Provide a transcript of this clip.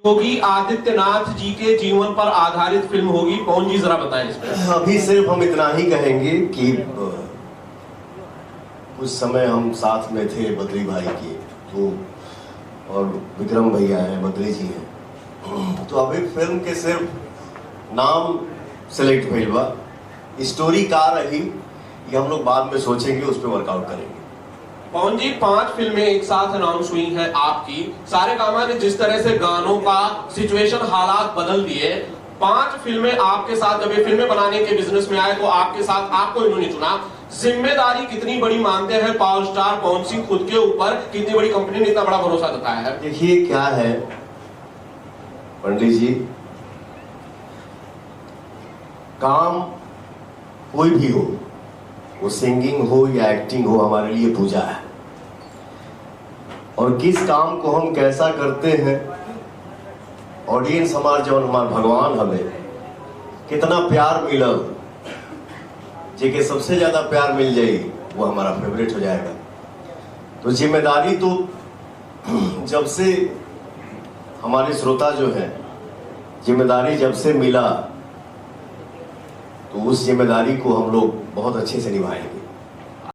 योगी आदित्यनाथ जी के जीवन पर आधारित फिल्म होगी। पवन जी जरा बताएं इसमें। अभी सिर्फ हम इतना ही कहेंगे कि कुछ समय हम साथ में थे बद्री भाई के, तो और विक्रम भैया हैं, बद्री जी हैं, तो अभी फिल्म के सिर्फ नाम सेलेक्ट भइल बा। स्टोरी का रही ये हम लोग बाद में सोचेंगे, उस पर वर्कआउट करेंगे। पवन जी 5 फिल्में एक साथ अनाउंस हुई हैं आपकी। सारे कामा ने जिस तरह से गानों का सिचुएशन हालात बदल दिए, 5 फिल्में आपके साथ, जब ये फिल्में बनाने के बिजनेस में आए तो आपके साथ आपको इन्होंने चुना। जिम्मेदारी कितनी बड़ी मानते हैं पावर स्टार पवन सिंह खुद के ऊपर? कितनी बड़ी कंपनी ने इतना बड़ा भरोसा जताया है? देखिए क्या है पंडित जी, काम कोई भी हो, वो सिंगिंग हो या एक्टिंग हो, हमारे लिए पूजा है। और किस काम को हम कैसा करते हैं, ऑडियंस हमार जौन हमार भगवान हमें कितना प्यार मिलल, जेके सबसे ज्यादा प्यार मिल जाए वो हमारा फेवरेट हो जाएगा। तो जिम्मेदारी तो जब से हमारे श्रोता जो है, जिम्मेदारी जब से मिला तो उस जिम्मेदारी को हम लोग बहुत अच्छे से निभाएंगे।